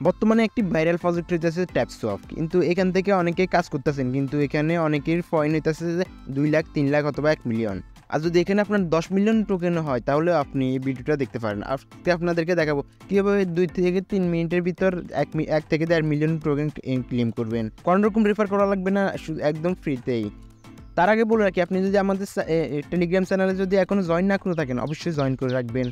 বর্তমানে একটি viral project হইতেছে ট্যাপসোয়াপ, কিন্তু এখান থেকে অনেকে কাজ করতেছেন, কিন্তু এখানে অনেকের পয়েন্ট হইতেছে যে 2 লাখ 3 লাখ অথবা 1 মিলিয়ন। আর যদি এখানে আপনার 10 মিলিয়ন টোকেন হয় তাহলে আপনি এই ভিডিওটা দেখতে পারেন। আজকে আপনাদেরকে দেখাবো কীভাবে 2 থেকে 3 মিনিটের ভিতর 1 থেকে 1.5 মিলিয়ন টোকেন ক্লেম করবেন। কোনো রকম রেফার করা লাগবে না, একদম ফ্রিতেই। তার আগে বলে রাখি, আপনি যদি আমাদের টেলিগ্রাম চ্যানেলে যদি এখনও জয়েন না করে থাকেন অবশ্যই জয়েন করে রাখবেন,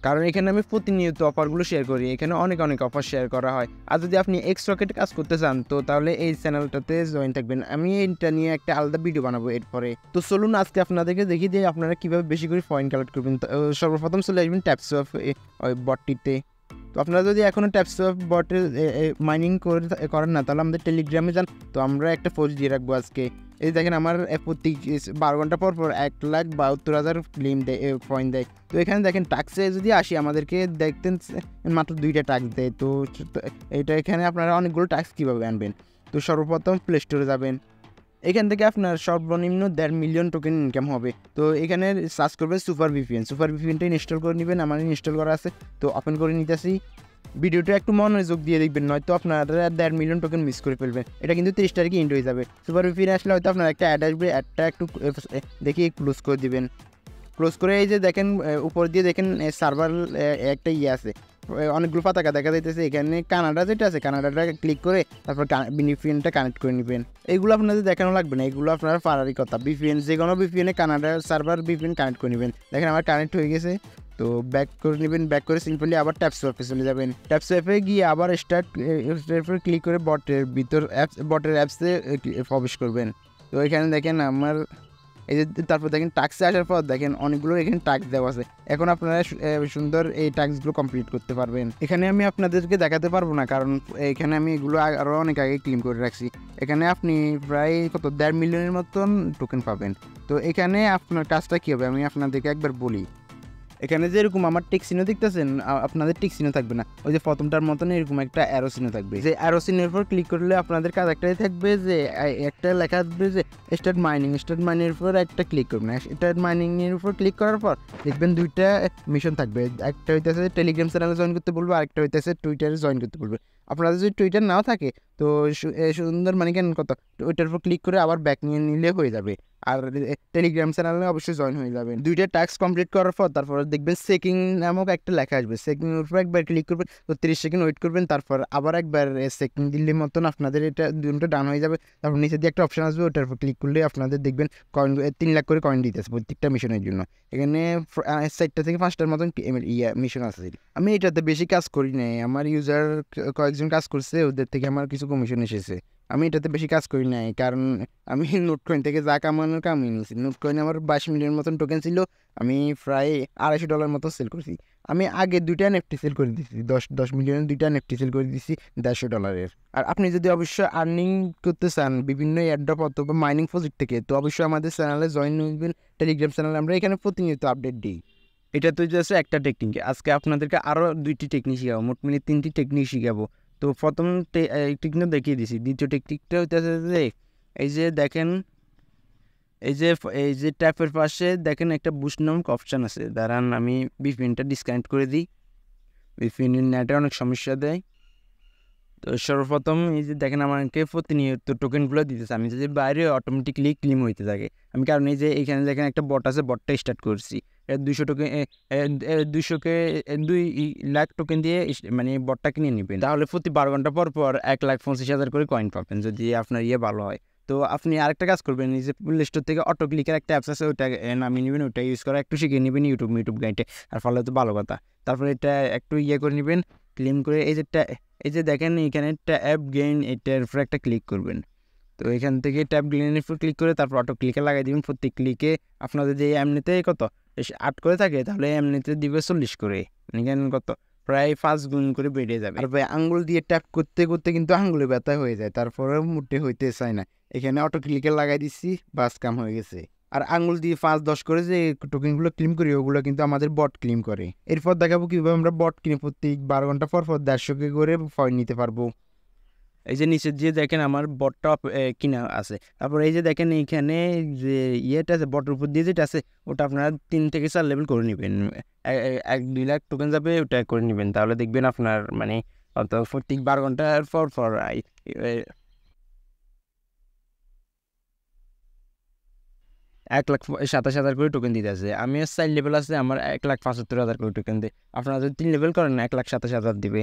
কারণ এখানে আমি প্রতিনিয়ত অফারগুলো শেয়ার করি। এখানে অনেক অফার শেয়ার করা হয়। আর যদি আপনি এক্স রকেটে কাজ করতে চান তো তাহলে এই চ্যানেলটাতে জয়েন থাকবেন। আমি এটা নিয়ে একটা আলাদা ভিডিও বানাবো এরপরে। তো চলুন আজকে আপনাদেরকে দেখিয়ে দিয়ে আপনারা কীভাবে বেশি করে পয়েন্ট কালেক্ট করবেন। সর্বপ্রথম চলে আসবেন ট্যাপসোয়াপ বটটিতে। তো আপনারা যদি এখনও ট্যাপসোয়াপ বটের মাইনিং করেন না তাহলে আমাদের টেলিগ্রামে যান। তো আমরা একটা পোস্ট দিয়ে রাখবো আজকে। এই দেখেন আমার প্রতি 12 ঘন্টা পর 1,72,000 ক্লেম দেয়, পয়েন্ট দেয়। তো এখানে দেখেন টাক্সে যদি আসি আমাদেরকে দেখতেন মাত্র 2টা টাক্স দেয়। তো এটা এখানে আপনারা অনেকগুলো টাক্স কীভাবে আনবেন। তো সর্বপ্রথম প্লে স্টোরে যাবেন। এখান থেকে আপনার সর্বনিম্ন 1.5 মিলিয়ন টোকেন ইনকাম হবে। তো এখানে সার্চ করবেন সুপার ভিপিএন। সুপার ভিপিএনটা ইনস্টল করে নেবেন, আমার ইনস্টল করা আছে। তো ওপেন করে নিতেছি। ভিডিওটা একটু মনোযোগ দিয়ে দেখবেন, নয়তো আপনারা 1.5 মিলিয়ন টোকেন মিস করে ফেলবেন। এটা কিন্তু 30 তারিখে ইন্ড হয়ে যাবে। সুপার ভিপিএন আসলে হয়তো আপনার একটা অ্যাড আসবে, অ্যাডটা একটু দেখি ক্লোজ করে দিবেন। ক্লোজ করে এই যে দেখেন উপর দিয়ে দেখেন সার্ভার একটা আছে, অনেকগুলো পতাকা দেখা যাইতেছে। এখানে কানাডা যেটা আছে কানাডাটা ক্লিক করে তারপর ভিপিএনটা কানেক্ট করে নেবেন। এইগুলো আপনাদের দেখানো লাগবে না, এগুলো আপনার পারারই কথা। ভিপিএন যে কোনো ভিপিএনে কানাডার সার্ভার ভিপিএন কানেক্ট করে নেবেন। দেখেন আমার কানেক্ট হয়ে গেছে। তো ব্যাক করে নেবেন, ব্যাক করে সিম্পলি আবার ট্যাপসোয়াপে চলে যাবেন। ট্যাপসোয়াপে গিয়ে আবার স্টার্ট ক্লিক করে বটের অ্যাপসে প্রবেশ করবেন। তো এখানে দেখেন আমার এই যে তারপর দেখেন টাক্সে আসার পর দেখেন অনেকগুলো এখানে টাক্স দেওয়া আছে। এখন আপনারা সুন্দর এই টাক্সগুলো কমপ্লিট করতে পারবেন। এখানে আমি আপনাদেরকে দেখাতে পারবো না, কারণ এখানে আমি এগুলো আরও অনেক আগে ক্লেম করে রাখছি। এখানে আপনি প্রায় 1.5 মিলিয়নের মতন টোকেন পাবেন। তো এখানে আপনার কাজটা কী হবে আমি আপনাদেরকে একবার বলি। এখানে যেরকম আমার টিক চিহ্ন দেখতেছেন, আপনাদের টিক চিহ্ন থাকবে না, ওই যে প্রথমটার মতন এরকম একটা অ্যারো চিহ্ন থাকবে। যে অ্যারো চিহ্নের উপর ক্লিক করলে আপনাদের কাজ একটাই থাকবে, যে একটা লেখা থাকবে যে স্টার্ট মাইনিংয়ের উপর একটা ক্লিক করবেন। স্টার্ট মাইনিংয়ের উপর ক্লিক করার পর দেখবেন 2টা মিশন থাকবে। একটা হইতেছে টেলিগ্রাম চ্যানেলে জয়েন করতে বলবো, আরেকটা হইতেছে টুইটারে জয়েন করতে বলবে। আপনাদের যদি টুইটার নাও থাকে তো সুন্দর মানে কেন কত ওইটার উপর ক্লিক করে আবার ব্যাক নিয়ে নিলে হয়ে যাবে। আর টেলিগ্রাম চ্যানেলে অবশ্যই জয়েন হয়ে যাবেন। 2টা টাস্ক কমপ্লিট করার পর তারপর দেখবেন চেকিং নামক একটা লেখা আসবে। চেকিংয়ের উপর একবার ক্লিক করবেন, তো 30 সেকেন্ড ওয়েট করবেন। তারপর আবার একবার চেকিং দিলে মতন আপনাদের এটা দুটো ডান হয়ে যাবে। তারপর নিচে দিয়ে একটা অপশন আসবে, ওটার উপর ক্লিক করলে আপনাদের দেখবেন কয়েন 3 লাখ করে কয়েন দিতেছে প্রত্যেকটা মিশনের জন্য। এখানে 4টা থেকে 5টার মতন মিশন আছে। আমি এটাতে বেশি কাজ করি নাই, আমার ইউজার কয়েকজন কাজ করছে, ওদের থেকে আমার কিছু কমিশন এসেছে। আমি এটাতে বেশি কাজ করি নাই, কারণ আমি নোটকয়েন থেকে যা কামিয়ে নিয়েছি। নোটকয়েন আমার 22 মিলিয়ন মতন টোকেন ছিল, আমি প্রায় $250 মতো সেল করছি। আমি আগে 2টা নেফটি সেল করে দিচ্ছি, 10 মিলিয়নের 2টা নেফটি সেল করে দিচ্ছি $150। আর আপনি যদি অবশ্যই আর্নিং করতে চান বিভিন্ন এয়ারড্রপ অথবা মাইনিং প্রজেক্ট থেকে, তো অবশ্যই আমাদের চ্যানেলে জয়েন হবেন। টেলিগ্রাম চ্যানেলে আমরা এখানে প্রতিনিয়ত আপডেট দিই। এটা তো জাস্ট একটা টেকনিক, আজকে আপনাদেরকে আরও 2টি টেকনিক শিখাবো, মোট মিলে 3টি টেকনিক শিখাবো। তো প্রথম টেকনিক দেখিয়ে দিছি। দ্বিতীয় টেকনিকটা হইতেছে যে এই যে দেখেন এই যে ট্যাপের পাশে দেখেন একটা বুস্ট নামক অপশান আছে। দাঁড়ান আমি ভিপিএনটা ডিসকানেক্ট করে দিই, ভিপিএনের নেটে অনেক সমস্যা দেয়। তো সর্বপ্রথম এই যে দেখেন আমাকে প্রতিনিয়ত টোকেনগুলো দিতেছে, আমি যদি বাইরে অটোমেটিকলি ক্লেম হইতে থাকে। আমি কারণ এই যে এখানে দেখেন একটা বট আছে, বটটা স্টার্ট করছি। 200 টোকেন 2 লাখ টোকেন দিয়ে মানে বটটা কিনে নেবেন। তাহলে প্রতি 12 ঘন্টা পর 1,25,000 করে কয়েন পাবেন যদি আপনার ভালো হয়। তো আপনি আরেকটা কাজ করবেন, এই যে প্লে স্টোর থেকে অটো ক্লিকের একটা অ্যাপস আছে, ওটা নামিয়ে নেবেন, ওটা ইউজ করা একটু শিখে নেবেন ইউটিউব গাইডে। আর ফলে তো ভালো কথা। তারপরে এটা একটু করে নেবেন, ক্লেম করে এই যে দেখেন এখানে ট্যাপ গেইন, এটার উপর একটা ক্লিক করবেন। তো এখান থেকে ট্যাপ গেইনের উপর ক্লিক করে তারপর অটো ক্লিকে লাগাই দিবেন। প্রত্যেক ক্লিকে আপনাদের যে এমনিতে কত 8 করে থাকে, তাহলে এমনিতে দিবে 40 করে, এখানে কত প্রায় 5 গুণ করে বেড়ে যাবে। আর ভাই আঙ্গুল দিয়ে ট্যাপ করতে করতে কিন্তু আঙ্গুলে ব্যথা হয়ে যায়, তারপরে মুটে হইতে চায় না। এখানে অটো ক্লিকে লাগাই দিচ্ছি, বাস কাম হয়ে গেছে। আর আঙুল দিয়ে 5-10 করে যে টোকেনগুলো ক্লেম করি, ওগুলো কিন্তু আমাদের বট ক্লেম করে। এরপর দেখাবো কীভাবে আমরা বট কিনে প্রত্যেক 12 ঘন্টা পর 150 করে পয়েন্ট নিতে পারবো। এই যে নিচে দিয়ে দেখেন আমার বটটা কিনা আছে। তারপর এই যে দেখেন এইখানে যে ইয়েটা আছে, বটের উপর দিয়ে যেটা আছে, ওটা আপনারা 3 থেকে 4 লেভেল করে নেবেন। 1-2 লাখ টোকেন যাবে, ওটা করে নেবেন। তাহলে দেখবেন আপনার মানে অর্থাৎ প্রত্যেক 12 ঘন্টার পর পর 1,27,000 করে টোকেন দিতেছে। আমি 4 লেভেল আছে, আমার 1,75,000 করে টোকেন দেয়। আপনারা যদি 3 লেভেল করেন 1,27,000 দিবে।